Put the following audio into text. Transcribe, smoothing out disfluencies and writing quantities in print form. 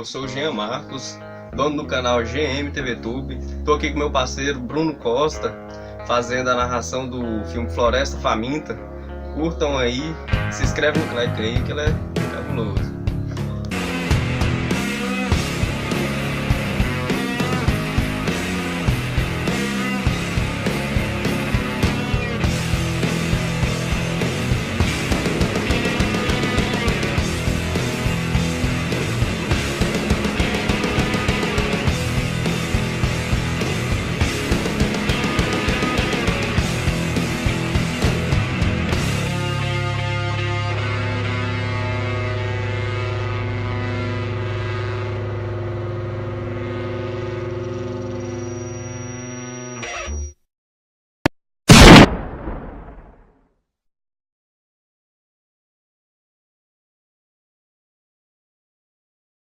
eu sou o Jean Marcos, dono do canal GMTVTube. Tô aqui com meu parceiro Bruno Costa, fazendo a narração do filme Floresta Faminta. Curtam aí, se inscreve no like aí que ele é cabuloso.